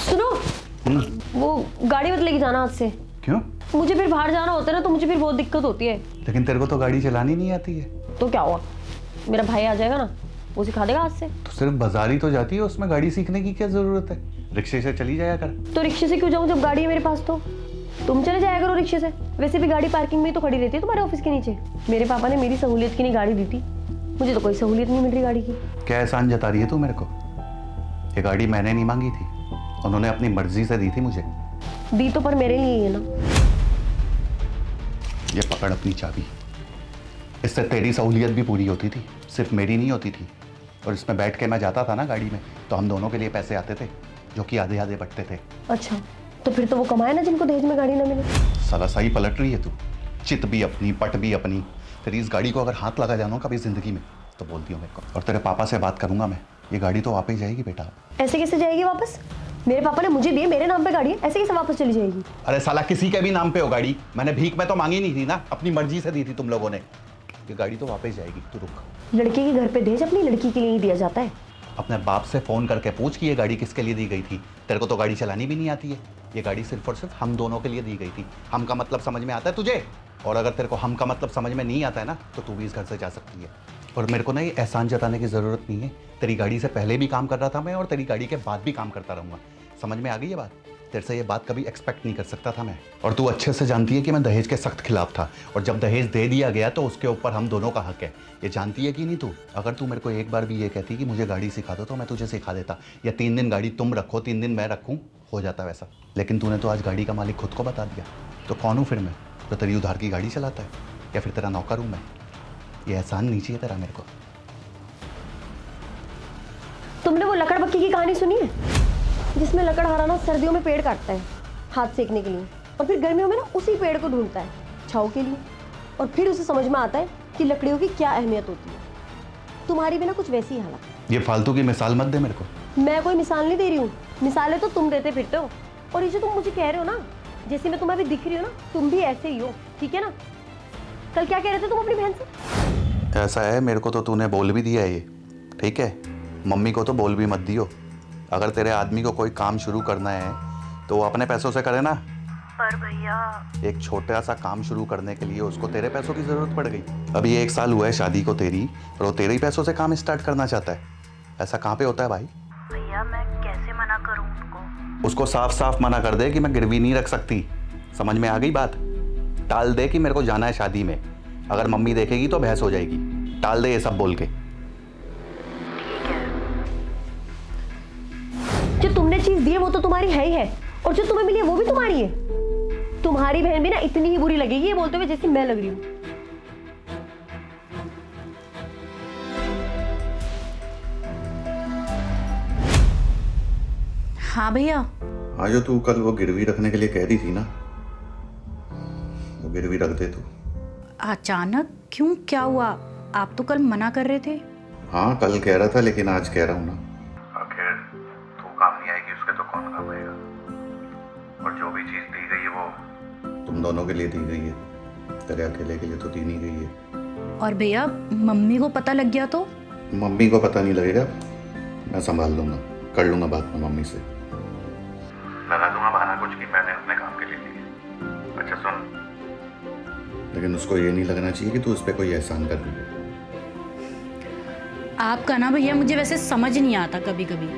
सुनो, वो गाड़ी मत लेके जाना आज से। क्यों? मुझे फिर बाहर जाना होता है ना, तो मुझे फिर बहुत दिक्कत होती है। लेकिन तेरे को तो गाड़ी चलानी नहीं आती है। तो क्या हुआ, मेरा भाई आ जाएगा ना, वो सिखा देगा आज से। तो सिर्फ बाजार ही तो जाती है, उसमें गाड़ी सीखने की क्या जरूरत है? रिक्शे से चली जाया कर। तो रिक्शे से क्यों जाऊँ जब गाड़ी है मेरे पास? तो तुम चले जाया करो रिक्शे से। वैसे भी गाड़ी पार्किंग में ही तो खड़ी रहती है तुम्हारे ऑफिस के नीचे। मेरे पापा ने मेरी सहूलियत की नहीं गाड़ी दी थी, मुझे तो कोई सहूलियत नहीं मिल रही गाड़ी की। क्या एहसान जता रही है तू मेरे को? ये गाड़ी मैंने नहीं मांगी थी, उन्होंने अपनी मर्जी से दी थी मुझे। दी तो पर मेरे लिए है ना। ये पकड़ अपनी चाबी, इससे तेरी सहूलियत भी पूरी होती थी, सिर्फ मेरी नहीं होती थी। और इसमें बैठ के मैं जाता था ना गाड़ी में, तो हम दोनों के लिए पैसे आते थे, जो कि आधे आधे बटते थे। अच्छा, तो फिर तो वो कमाए ना जिनको दहेज में गाड़ी ना मिले। साला सही पलट रही है तू, चित भी अपनी पट भी अपनी। तेरी इस गाड़ी को अगर हाथ लगा जाना कभी जिंदगी में तो बोल दियो मेरे को, और तेरे पापा से बात करूंगा मैं। ये गाड़ी तो वापस जाएगी बेटा। ऐसे कैसे जाएगी वापस? मेरे पापा ने मुझे दिए, मेरे नाम पे गाड़ी है, ऐसे कैसे वापस चली जाएगी? अरे साला किसी के भी नाम पे हो गाड़ी, मैंने भीख में तो मांगी नहीं थी ना, अपनी मर्जी से दी थी तुम लोगों ने। ये गाड़ी तो वापस जाएगी, तू रुक। लड़के के घर पे दहेज अपनी लड़की के लिए ही दिया जाता है। अपने बाप से फोन करके पूछ कि ये गाड़ी किसके लिए दी गई थी। तेरे को तो गाड़ी चलानी भी नहीं आती है। ये गाड़ी सिर्फ और सिर्फ हम दोनों के लिए दी गई थी। हम का मतलब समझ में आता है तुझे? और अगर तेरे को हम का मतलब समझ में नहीं आता है ना, तो तू भी इस घर से जा सकती है। और मेरे को ना ये एहसान जताने की ज़रूरत नहीं है। तेरी गाड़ी से पहले भी काम कर रहा था मैं, और तेरी गाड़ी के बाद भी काम करता रहूँगा। समझ में आ गई ये बात? तेरे से ये बात कभी एक्सपेक्ट नहीं कर सकता था मैं। और तू अच्छे से जानती है कि मैं दहेज के सख्त खिलाफ था, और जब दहेज दे दिया गया तो उसके ऊपर हम दोनों का हक है। ये जानती है कि नहीं तू? अगर तू मेरे को एक बार भी ये कहती कि मुझे गाड़ी सिखा दो, तो मैं तुझे सिखा देता। या 3 दिन गाड़ी तुम रखो, 3 दिन मैं रखूँ, हो जाता वैसा। लेकिन तूने तो आज गाड़ी का मालिक खुद को बता दिया। तो कौन हूँ फिर मैं, जो तेरी उधार की गाड़ी चलाता है? या फिर तेरा नौकर हूँ मैं? ये एहसान नहीं चाहिए तेरा मेरे को। तुमने वो लकड़ बक्की की कहानी सुनी है, जिसमें लकड़हारा सर्दियों में पेड़ काटता है हाथ सेकने के लिए, और फिर गर्मियों में ना उसी पेड़ को ढूंढता है छांव के लिए, और फिर उसे समझ में आता है कि लकड़ियों की क्या अहमियत होती है। तुम्हारी भी ना कुछ वैसी ही हालत। ये फालतू की मिसाल मत दे मेरे को। मैं कोई मिसाल नहीं दे रही हूँ, मिसालें तो तुम देते फिरते हो। और ये जो तुम मुझे कह रहे हो ना, जैसे मैं तुम्हें अभी दिख रही हूँ ना, तुम भी ऐसे ही हो, ठीक है ना? कल क्या कह रहे थे तुम अपनी बहन से? ऐसा है, मेरे को तो तूने बोल भी दिया है ये, ठीक है? मम्मी को तो बोल भी मत दियो। अगर तेरे आदमी को कोई काम शुरू करना है तो वो अपने पैसों से करे ना। पर भैया, एक छोटा सा काम शुरू करने के लिए उसको तेरे पैसों की जरूरत पड़ गई। अभी 1 साल हुआ है शादी को तेरी, और वो तेरे ही पैसों से काम स्टार्ट करना चाहता है। ऐसा कहाँ पे होता है भाई? भैया मैं कैसे मना करूं उसको? उसको साफ साफ मना कर दे कि मैं गिरवी नहीं रख सकती। समझ में आ गई बात? टाल दे कि मेरे को जाना है शादी में। अगर मम्मी देखेगी तो बहस हो जाएगी। टाल दे ये सब बोल के। जो तुमने चीज दी है वो तो तुम्हारी है ही है, और जो तुम्हें मिली है वो भी तुम्हारी है। तुम्हारी बहन भी ना इतनी ही बुरी लगेगी ये बोलते हुए जैसी मैं लग रही हूँ। हाँ भैया। हाँ, जो तू कल वो गिरवी रखने के लिए कह रही थी ना, वो गिरवी रख दे तू। अचानक क्यों, क्या हुआ? आप तो कल मना कर रहे थे। हाँ, कल कह रहा था, लेकिन आज कह रहा हूँ ना। आखिर तू काम नहीं आएगी उसके तो कौन काम आएगा? और जो भी चीज़ दी गई है वो तुम दोनों के लिए दी गई है, तेरे अकेले के लिए तो दी नहीं गई है। और भैया, मम्मी को पता लग गया तो? मम्मी को पता नहीं लगेगा, मैं संभाल लूँगा, कर लूँगा बात में मम्मी से। लगा दूंगा बहाना कुछ कि मैंने अपने काम के लिए ली। अच्छा सुन, लेकिन उसको ये नहीं लगना चाहिए कि तू उस पर कोई एहसान कर रही है। आपका ना भैया मुझे वैसे समझ नहीं आता कभी कभी।